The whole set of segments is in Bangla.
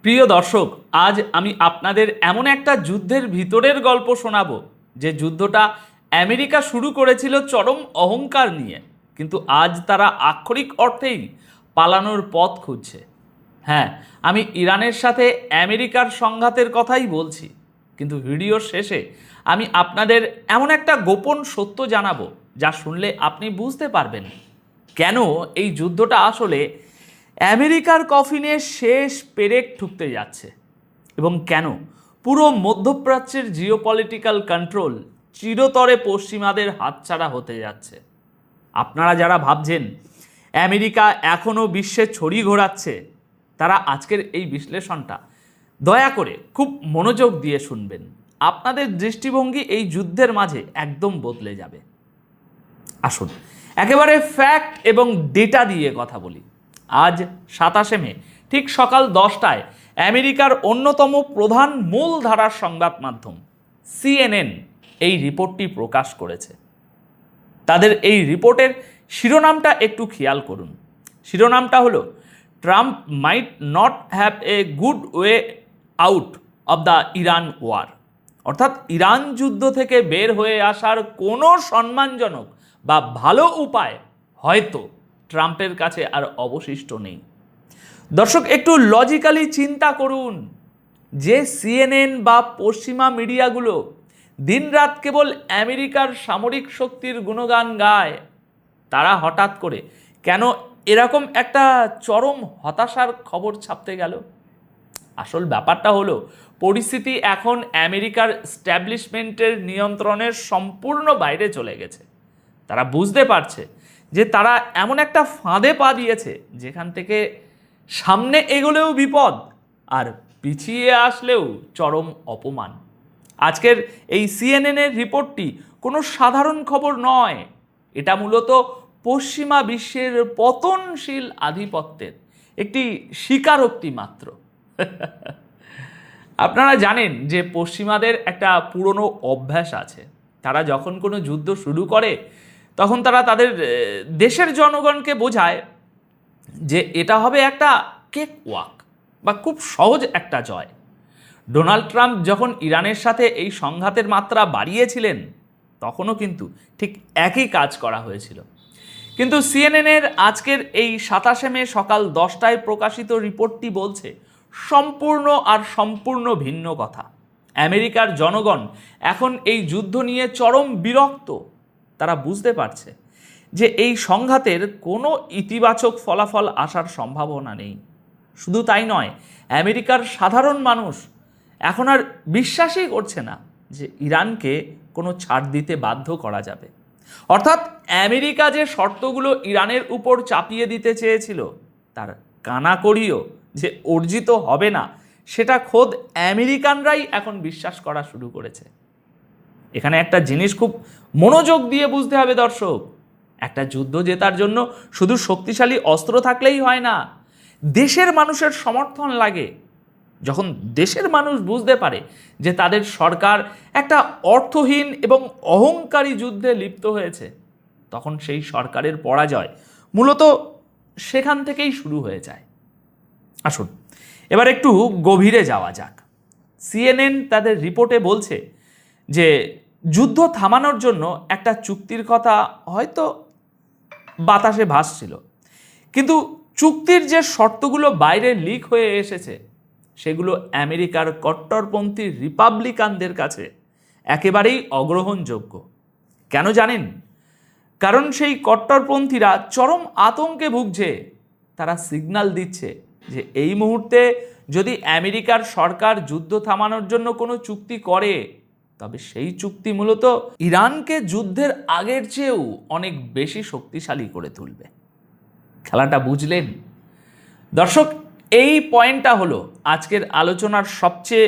প্রিয় দর্শক, আজ আমি আপনাদের এমন একটা যুদ্ধের ভিতরের গল্প শোনাবো যে যুদ্ধটা আমেরিকা শুরু করেছিল চরম অহংকার নিয়ে, কিন্তু আজ তারা আক্ষরিক অর্থেই পালানোর পথ খুঁজছে। হ্যাঁ, আমি ইরানের সাথে আমেরিকার সংঘাতের কথাই বলছি, কিন্তু ভিডিওর শেষে আমি আপনাদের এমন একটা গোপন সত্য জানাবো যা শুনলে আপনি বুঝতে পারবেন কেন এই যুদ্ধটা আসলে আমেরিকার কফিনে শেষ পেরেক ঠুকতে যাচ্ছে এবং কেন পুরো মধ্যপ্রাচ্যের জিওপলিটিক্যাল কন্ট্রোল চিরতরে পশ্চিমাদের হাতছাড়া হতে যাচ্ছে। আপনারা যারা ভাবছেন আমেরিকা এখনও বিশ্বে ছড়ি ঘোরাচ্ছে, তারা আজকের এই বিশ্লেষণটা দয়া করে খুব মনোযোগ দিয়ে শুনবেন। আপনাদের দৃষ্টিভঙ্গি এই যুদ্ধের মাঝে একদম বদলে যাবে। আসুন একেবারে ফ্যাক্ট এবং ডেটা দিয়ে কথা বলি। আজ 27 মে ঠিক সকাল 10টায় আমেরিকার অন্যতম প্রধান মূলধারার সংবাদ মাধ্যম CNN এই রিপোর্টটি প্রকাশ করেছে। তাদের এই রিপোর্টের শিরোনামটা একটু খেয়াল করুন। শিরোনামটা হলো Trump might not have a good way out of the Iran war, অর্থাৎ ইরান যুদ্ধ থেকে বের হয়ে আসার কোনো সম্মানজনক বা ভালো উপায় হয়তো ট্রাম্পের কাছে আর অবশিষ্ট নেই। দর্শক, একটু লজিক্যালি চিন্তা করুন, যে CNN বা পশ্চিমা মিডিয়াগুলো দিনরাত কেবল আমেরিকার সামরিক শক্তির গুণগান গায়, তারা হঠাৎ করে কেন এরকম একটা চরম হতাশার খবর ছাপতে গেল? আসল ব্যাপারটা হলো পরিস্থিতি এখন আমেরিকার স্ট্যাবলিশমেন্টের নিয়ন্ত্রণের সম্পূর্ণ বাইরে চলে গেছে। তারা বুঝতে পারছে যে তারা এমন একটা ফাঁদে পা দিয়েছে যেখান থেকে সামনে এগোলেও বিপদ আর পিছিয়ে আসলেও চরম অপমান। আজকের এই CNN এর রিপোর্টটি কোনো সাধারণ খবর নয়, এটা মূলত পশ্চিমা বিশ্বের পতনশীল আধিপত্যের একটি স্বীকারোক্তি মাত্র। আপনারা জানেন যে পশ্চিমাদের একটা পুরনো অভ্যাস আছে। তারা যখন কোনো যুদ্ধ শুরু করে তখন তারা তাদের দেশের জনগণকে বোঝায় যে এটা হবে একটা কেক ওয়াক বা খুব সহজ একটা জয়। ডোনাল্ড ট্রাম্প যখন ইরানের সাথে এই সংঘাতের মাত্রা বাড়িয়েছিলেন তখনও কিন্তু ঠিক একই কাজ করা হয়েছিল। কিন্তু CNN এর আজকের এই 27 মে সকাল 10টায় প্রকাশিত রিপোর্টটি বলছে সম্পূর্ণ ভিন্ন কথা। আমেরিকার জনগণ এখন এই যুদ্ধ নিয়ে চরম বিরক্ত। তারা বুঝতে পারছে যে এই সংঘাতের কোনো ইতিবাচক ফলাফল আসার সম্ভাবনা নেই। শুধু তাই নয়, আমেরিকার সাধারণ মানুষ এখন আর বিশ্বাসই করছে না যে ইরানকে কোনো ছাড় দিতে বাধ্য করা যাবে। অর্থাৎ আমেরিকা যে শর্তগুলো ইরানের উপর চাপিয়ে দিতে চেয়েছিল তার কানাকড়িও যে অর্জিত হবে না, সেটা খোদ আমেরিকানরাই এখন বিশ্বাস করা শুরু করেছে। এখানে একটা জিনিস খুব মনোযোগ দিয়ে বুঝতে হবে দর্শক, একটা যুদ্ধ জেতার জন্য শুধু শক্তিশালী অস্ত্র থাকলেই হয় না, দেশের মানুষের সমর্থন লাগে। যখন দেশের মানুষ বুঝতে পারে যে তাদের সরকার একটা অর্থহীন এবং অহংকারী যুদ্ধে লিপ্ত হয়েছে, তখন সেই সরকারের পরাজয় মূলত সেখান থেকেই শুরু হয়ে যায়। আসুন এবার একটু গভীরে যাওয়া যাক। CNN তাদের রিপোর্টে বলছে যে যুদ্ধ থামানোর জন্য একটা চুক্তির কথা হয়তো বাতাসে ভাসছিল, কিন্তু চুক্তির যে শর্তগুলো বাইরে লিক হয়ে এসেছে সেগুলো আমেরিকার কট্টরপন্থী রিপাবলিকানদের কাছে একেবারেই অগ্রহণযোগ্য। কেন জানেন? কারণ সেই কট্টরপন্থীরা চরম আতঙ্কে ভুগছে। তারা সিগন্যাল দিচ্ছে যে এই মুহূর্তে যদি আমেরিকার সরকার যুদ্ধ থামানোর জন্য কোনো চুক্তি করে তবে সেই চুক্তি মূলত ইরানকে যুদ্ধের আগের চেয়েও অনেক বেশি শক্তিশালী করে তুলবে। খেলাটা বুঝলেন দর্শক? এই পয়েন্টটা হলো আজকের আলোচনার সবচেয়ে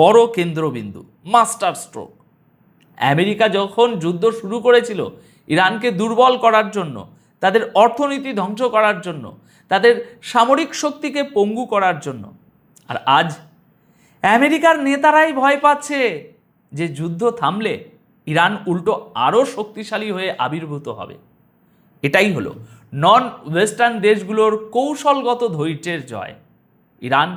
বড় কেন্দ্রবিন্দু, মাস্টার স্ট্রোক। আমেরিকা যখন যুদ্ধ শুরু করেছিল ইরানকে দুর্বল করার জন্য, তাদের অর্থনীতি ধ্বংস করার জন্য, তাদের সামরিক শক্তিকে পঙ্গু করার জন্য, আর আজ আমেরিকার নেতারাই ভয় পাচ্ছে যে যুদ্ধ থামলে ইরান উল্টো আরও শক্তিশালী হয়ে আবির্ভূত হবে। এটাই হলো নন ওয়েস্টার্ন দেশগুলোর কৌশলগত ধৈর্যের জয়। ইরান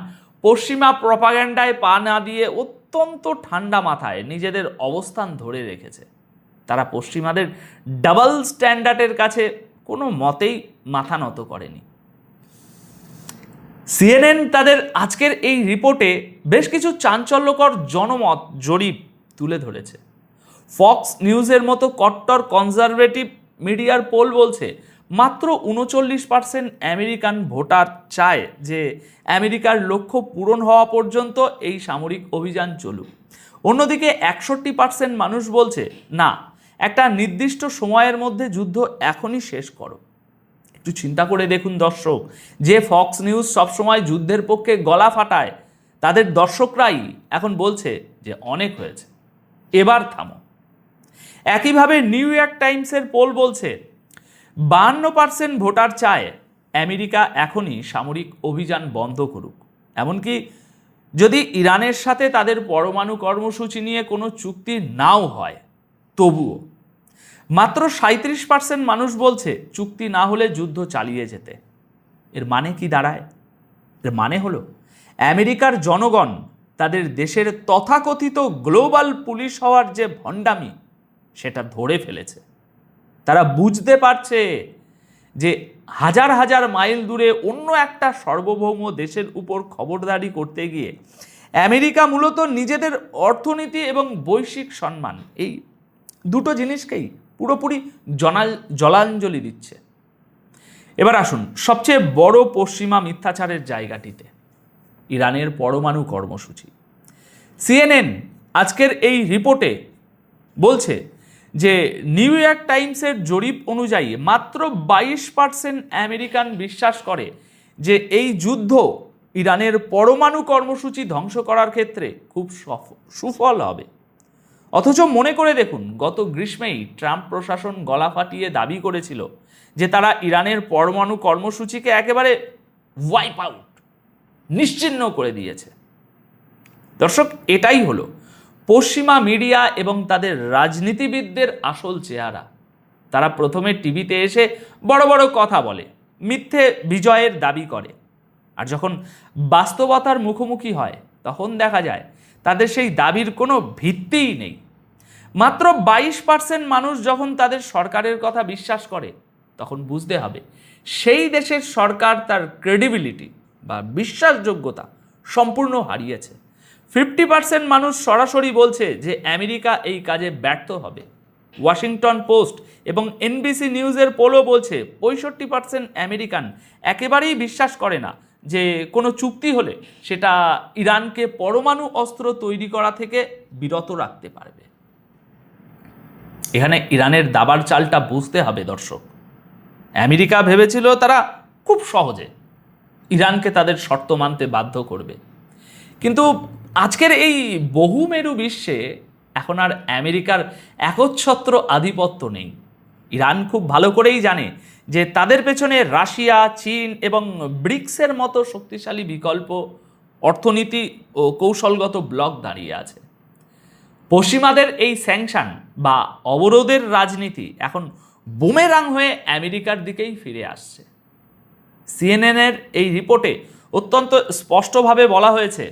পশ্চিমা প্রপাগ্যান্ডায় পা না দিয়ে অত্যন্ত ঠান্ডা মাথায় নিজেদের অবস্থান ধরে রেখেছে। তারা পশ্চিমাদের ডাবল স্ট্যান্ডার্ডের কাছে কোনো মতেই মাথা নত করেনি। সিএনএন তাদের আজকের এই রিপোর্টে বেশ কিছু চাঞ্চল্যকর জনমত জরিপ তুলে ধরেছে। ফক্স নিউজের মতো কট্টর কনজারভেটিভ মিডিয়ার পোল বলছে মাত্র 39% আমেরিকান ভোটার চায় যে আমেরিকার লক্ষ্য পূরণ হওয়া পর্যন্ত এই সামরিক অভিযান চলুক। অন্যদিকে 61% মানুষ বলছে না, একটা নির্দিষ্ট সময়ের মধ্যে যুদ্ধ এখনই শেষ করো। একটু চিন্তা করে দেখুন দর্শক, যে ফক্স নিউজ সবসময় যুদ্ধের পক্ষে গলা ফাটায় তাদের দর্শকরাই এখন বলছে যে অনেক হয়েছে, এবার থামো। একইভাবে নিউ ইয়র্ক টাইমসের পোল বলছে 52% ভোটার চায় আমেরিকা এখনই সামরিক অভিযান বন্ধ করুক, এমনকি যদি ইরানের সাথে তাদের পরমাণু কর্মসূচি নিয়ে কোনো চুক্তি নাও হয় তবুও। মাত্র 37% মানুষ বলছে চুক্তি না হলে যুদ্ধ চালিয়ে যেতে। এর মানে কি দাঁড়ায়? এর মানে হলো আমেরিকার জনগণ তাদের দেশের তথাকথিত গ্লোবাল পুলিশ হওয়ার যে ভণ্ডামি সেটা ধরে ফেলেছে। তারা বুঝতে পারছে যে হাজার হাজার মাইল দূরে অন্য একটা সার্বভৌম দেশের উপর খবরদারি করতে গিয়ে আমেরিকা মূলত নিজেদের অর্থনীতি এবং বৈশ্বিক সম্মান, এই দুটো জিনিসকেই পুরোপুরি জলাঞ্জলি দিচ্ছে। এবার আসুন সবচেয়ে বড় পশ্চিমা মিথ্যাচারের জায়গাটিতে, ইরানের পরমাণু কর্মসূচি। সিএনএন আজকের এই রিপোর্টে বলছে যে নিউ ইয়র্ক টাইমসের জরিপ অনুযায়ী মাত্র 22% আমেরিকান বিশ্বাস করে যে এই যুদ্ধ ইরানের পরমাণু কর্মসূচি ধ্বংস করার ক্ষেত্রে খুব সুফল হবে। অথচ মনে করে দেখুন, গত গ্রীষ্মেই ট্রাম্প প্রশাসন গলা ফাটিয়ে দাবি করেছিল যে তারা ইরানের পরমাণু কর্মসূচিকে একেবারে ওয়াইপ আউট, নিশ্চিহ্ন করে দিয়েছে। দর্শক, এটাই হলো পশ্চিমা মিডিয়া এবং তাদের রাজনীতিবিদদের আসল চেহারা। তারা প্রথমে টিভিতে এসে বড় বড় কথা বলে, মিথ্যে বিজয়ের দাবি করে, আর যখন বাস্তবতার মুখোমুখি হয় তখন দেখা যায় তাদের সেই দাবির কোনো ভিত্তিই নেই। মাত্র 22% মানুষ যখন তাদের সরকারের কথা বিশ্বাস করে তখন বুঝতে হবে সেই দেশের সরকার তার ক্রেডিবিলিটি বা বিশ্বাসযোগ্যতা সম্পূর্ণ হারিয়েছে। 50% মানুষ সরাসরি বলছে যে আমেরিকা এই কাজে ব্যর্থ হবে। ওয়াশিংটন পোস্ট এবং এনবিসি নিউজের পোলও বলছে 65% আমেরিকান একেবারেই বিশ্বাস করে না যে কোনো চুক্তি হলে সেটা ইরানকে পরমাণু অস্ত্র তৈরি করা থেকে বিরত রাখতে পারবে। এখানে ইরানের দাবার চালটা বুঝতে হবে দর্শক। আমেরিকা ভেবেছিল তারা খুব সহজে ইরানকে তাদের শর্ত মানতে বাধ্য করবে, কিন্তু আজকের এই বহুমেরু বিশ্বে এখন আর আমেরিকার একচ্ছত্র আধিপত্য নেই। ইরান খুব ভালো করেই জানে যে তাদের পেছনে রাশিয়া, চীন এবং ব্রিক্সের মতো শক্তিশালী বিকল্প অর্থনীতি ও কৌশলগত ব্লক দাঁড়িয়ে আছে। পশ্চিমাদের এই স্যাংশন বা অবরোধের রাজনীতি এখন বুমেরাং হয়ে আমেরিকার দিকেই ফিরে আসছে। সিএনএনের এই রিপোর্টে অত্যন্ত স্পষ্টভাবে বলা হয়েছে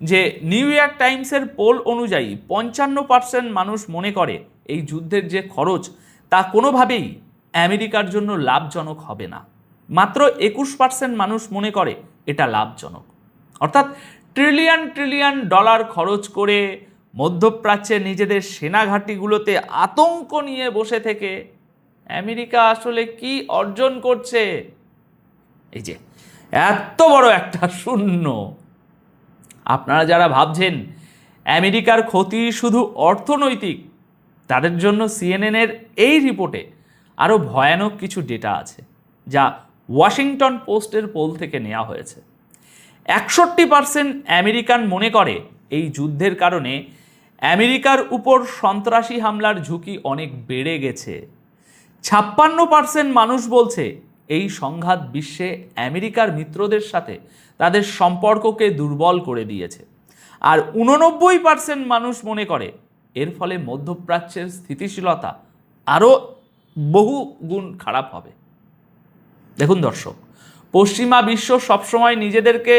যে নিউ ইয়র্ক টাইমসের পোল অনুযায়ী 55% মানুষ মনে করে এই যুদ্ধের যে খরচ তা কোনোভাবেই আমেরিকার জন্য লাভজনক হবে না। মাত্র 21% মানুষ মনে করে এটা লাভজনক। অর্থাৎ ট্রিলিয়ন ট্রিলিয়ন ডলার খরচ করে মধ্যপ্রাচ্যে নিজেদের সেনাঘাঁটিগুলোতে আতঙ্ক নিয়ে বসে থেকে আমেরিকা আসলে কি অর্জন করছে? এই যে এত বড় একটা শূন্য। আপনারা যারা ভাবছেন আমেরিকার ক্ষতি শুধু অর্থনৈতিক, তাদের জন্য সিএনএনের এই রিপোর্টে আরও ভয়ানক কিছু ডেটা আছে যা ওয়াশিংটন পোস্টের পোল থেকে নেওয়া হয়েছে। 61% আমেরিকান মনে করে এই যুদ্ধের কারণে আমেরিকার উপর সন্ত্রাসী হামলার ঝুঁকি অনেক বেড়ে গেছে। 56% মানুষ বলছে এই সংঘাত বিশ্বে আমেরিকার মিত্রদের সাথে তাদের সম্পর্ককে দুর্বল করে দিয়েছে। আর 89% মানুষ মনে করে এর ফলে মধ্যপ্রাচ্যের স্থিতিশীলতা আরও বহু গুণ খারাপ হবে। দেখুন দর্শক, পশ্চিমা বিশ্ব সবসময় নিজেদেরকে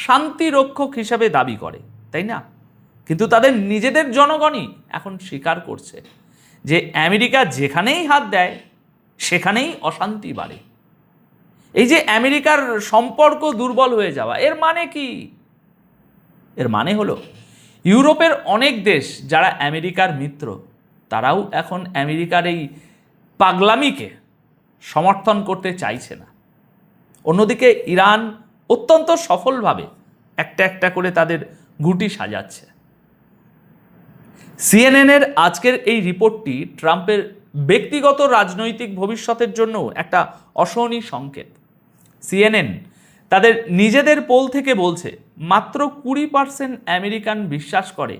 শান্তিরক্ষক হিসাবে দাবি করে, তাই না? কিন্তু তাদের নিজেদের জনগণই এখন স্বীকার করছে যে আমেরিকা যেখানেই হাত দেয় সেখানেই অশান্তি বাড়ে। এই যে আমেরিকার সম্পর্ক দুর্বল হয়ে যাওয়া, এর মানে কি? এর মানে হলো ইউরোপের অনেক দেশ যারা আমেরিকার মিত্র, তারাও এখন আমেরিকার এই পাগলামিকে সমর্থন করতে চাইছে না। অন্যদিকে ইরান অত্যন্ত সফলভাবে একটা একটা করে তাদের গুটি সাজাচ্ছে। সিএনএনের আজকের এই রিপোর্টটি ট্রাম্পের ব্যক্তিগত রাজনৈতিক ভবিষ্যতের জন্য একটা অশনি সংকেত। সিএনএন তাদের নিজেদের পোল থেকে বলছে মাত্র 20% আমেরিকান বিশ্বাস করে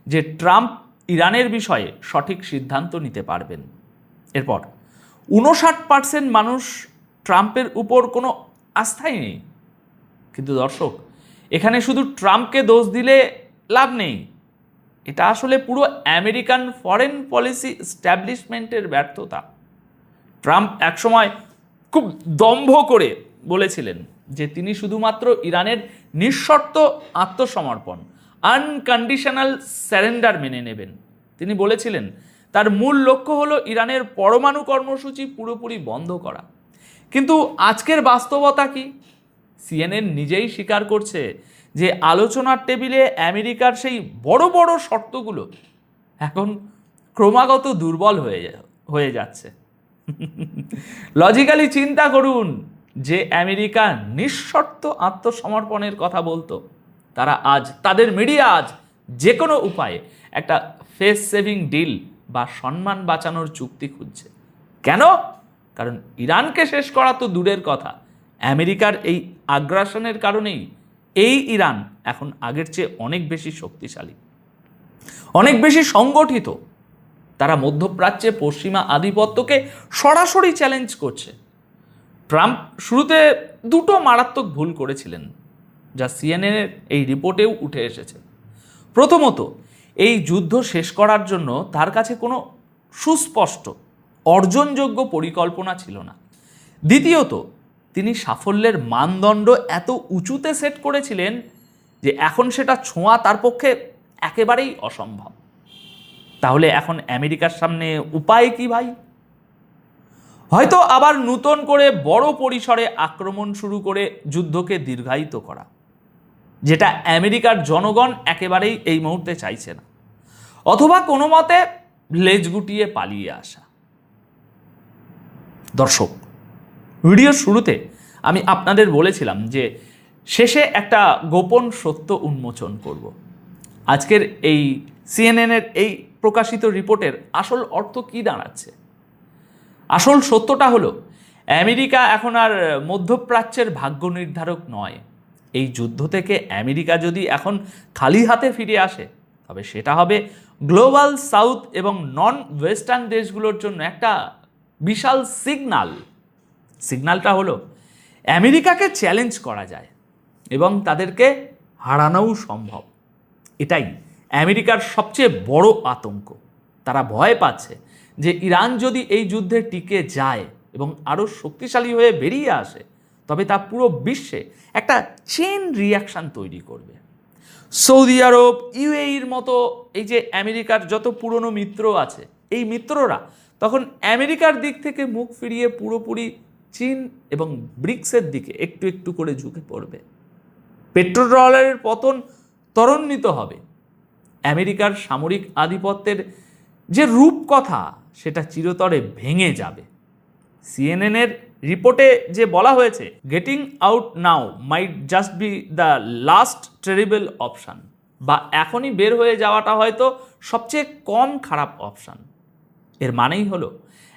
যে ট্রাম্প ইরানের বিষয়ে সঠিক সিদ্ধান্ত নিতে পারবেন। এরপর 59% মানুষ ট্রাম্পের উপর কোনো আস্থাই নেই। কিন্তু দর্শক, এখানে শুধু ট্রাম্পকে দোষ দিলে লাভ নেই। এটা আসলে পুরো আমেরিকান ফরেন পলিসি এস্টাবলিশমেন্টের ব্যর্থতা। ট্রাম্প একসময় খুব দম্ভ করে বলেছিলেন যে তিনি শুধুমাত্র ইরানের নিঃশর্ত আত্মসমর্পণ, আনকন্ডিশনাল স্যারেন্ডার মেনে নেবেন। তিনি বলেছিলেন তার মূল লক্ষ্য হলো ইরানের পরমাণু কর্মসূচি পুরোপুরি বন্ধ করা। কিন্তু আজকের বাস্তবতা কি? সিএনএন নিজেই স্বীকার করছে যে আলোচনার টেবিলে আমেরিকার সেই বড় বড় শর্তগুলো এখন ক্রমাগত দুর্বল হয়ে যাচ্ছে। লজিক্যালি চিন্তা করুন, যে আমেরিকা নিঃশর্ত আত্মসমর্পণের কথা বলতো, তারা আজ, তাদের মিডিয়া আজ যে কোনো উপায়ে একটা ফেস সেভিং ডিল বা সম্মান বাঁচানোর চুক্তি খুঁজছে। কেন? কারণ ইরানকে শেষ করা তো দূরের কথা, আমেরিকার এই আগ্রাসনের কারণেই এই ইরান এখন আগের চেয়ে অনেক বেশি শক্তিশালী, অনেক বেশি সংগঠিত। তারা মধ্যপ্রাচ্যে পশ্চিমা আধিপত্যকে সরাসরি চ্যালেঞ্জ করছে। ট্রাম্প শুরুতে দুটো মারাত্মক ভুল করেছিলেন, যা সিএনএনের এই রিপোর্টেও উঠে এসেছে। প্রথমত, এই যুদ্ধ শেষ করার জন্য তার কাছে কোনো সুস্পষ্ট অর্জনযোগ্য পরিকল্পনা ছিল না। দ্বিতীয়ত, তিনি সাফল্যের মানদণ্ড এত উঁচুতে সেট করেছিলেন যে এখন সেটা ছোঁয়া তার পক্ষে একেবারেই অসম্ভব। তাহলে এখন আমেরিকার সামনে উপায় কি ভাই? হয়তো আবার নতুন করে বড় পরিসরে আক্রমণ শুরু করে যুদ্ধকে দীর্ঘায়িত করা, যেটা আমেরিকার জনগণ একেবারেই এই মুহূর্তে চাইছে না। অথবা কোনো মতে লেজ গুটিয়ে পালিয়ে আসা। দর্শক, ভিডিওর শুরুতে আমি আপনাদের বলেছিলাম যে শেষে একটা গোপন সত্য উন্মোচন করব। আজকের এই সিএনএনের এই প্রকাশিত রিপোর্টের আসল অর্থ কি দাঁড়াচ্ছে? আসল সত্যটা হলো, আমেরিকা এখন আর মধ্যপ্রাচ্যের ভাগ্য নির্ধারক নয়। এই যুদ্ধ থেকে আমেরিকা যদি এখন খালি হাতে ফিরে আসে, তবে সেটা হবে গ্লোবাল সাউথ এবং নন ওয়েস্টার্ন দেশগুলোর জন্য একটা বিশাল সিগনাল। সিগনালটা হলো আমেরিকাকে চ্যালেঞ্জ করা যায় এবং তাদেরকে হারানোও সম্ভব। এটাই আমেরিকার সবচেয়ে বড় আতঙ্ক। তারা ভয় পাচ্ছে যে ইরান যদি এই যুদ্ধে টিকে যায় এবং আরও শক্তিশালী হয়ে বেরিয়ে আসে, তবে তা পুরো বিশ্বে একটা চেইন রিয়াকশান তৈরি করবে। সৌদি আরব, ইউএইর মতো এই যে আমেরিকার যত পুরনো মিত্র আছে, এই মিত্ররা তখন আমেরিকার দিক থেকে মুখ ফিরিয়ে পুরোপুরি চীন এবং ব্রিক্সের দিকে একটু একটু করে ঝুঁকে পড়বে। পেট্রোডলারের পতন ত্বরান্বিত হবে। আমেরিকার সামরিক আধিপত্যের যে রূপকথা, সেটা চিরতরে ভেঙে যাবে। সিএনএনের রিপোর্টে যে বলা হয়েছে, getting out now might just be the last terrible option, বা এখনই বের হয়ে যাওয়াটা হয়তো সবচেয়ে কম খারাপ অপশান। এর মানেই হলো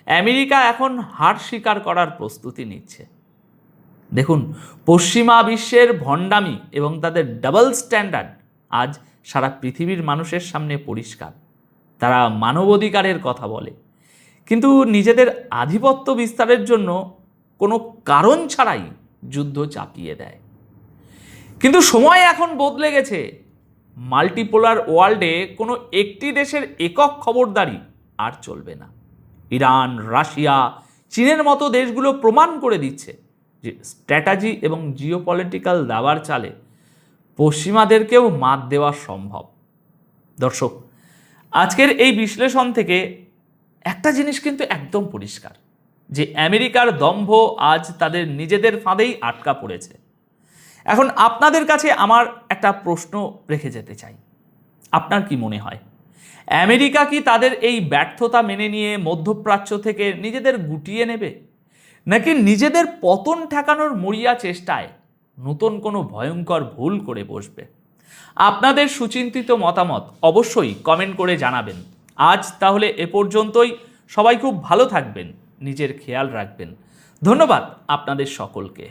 আমেরিকা এখন হার স্বীকার করার প্রস্তুতি নিচ্ছে। দেখুন, পশ্চিমা বিশ্বের ভণ্ডামি এবং তাদের ডাবল স্ট্যান্ডার্ড আজ সারা পৃথিবীর মানুষের সামনে পরিষ্কার। তারা মানবাধিকারের কথা বলে, কিন্তু নিজেদের আধিপত্য বিস্তারের জন্য কোনো কারণ ছাড়াই যুদ্ধ চাপিয়ে দেয়। কিন্তু সময় এখন বদলে গেছে। মাল্টিপোলার ওয়ার্ল্ডে কোনো একটি দেশের একক খবরদারি আর চলবে না। ইরান, রাশিয়া, চীনের মতো দেশগুলো প্রমাণ করে দিচ্ছে যে স্ট্র্যাটাজি এবং জিওপলিটিক্যাল দাবার চালে পশ্চিমাদেরকেও মাত দেওয়া সম্ভব। দর্শক, আজকের এই বিশ্লেষণ থেকে একটা জিনিস কিন্তু একদম পরিষ্কার, যে আমেরিকার দম্ভ আজ তাদের নিজেদের ফাঁদেই আটকা পড়েছে। এখন আপনাদের কাছে আমার একটা প্রশ্ন রেখে যেতে চাই, আপনার কি মনে হয় আমেরিকা কি তাদের এই ব্যর্থতা মেনে নিয়ে মধ্যপ্রাচ্য থেকে নিজেদের গুটিয়ে নেবে, নাকি নিজেদের পতন ঠেকানোর মরিয়া চেষ্টায় নতুন কোনো ভয়ঙ্কর ভুল করে বসবে? আপনাদের সুচিন্তিত মতামত অবশ্যই কমেন্ট করে জানাবেন। আজ তাহলে এ পর্যন্তই। সবাই খুব ভালো থাকবেন, নিজের খেয়াল রাখবেন। ধন্যবাদ আপনাদের সকলকে।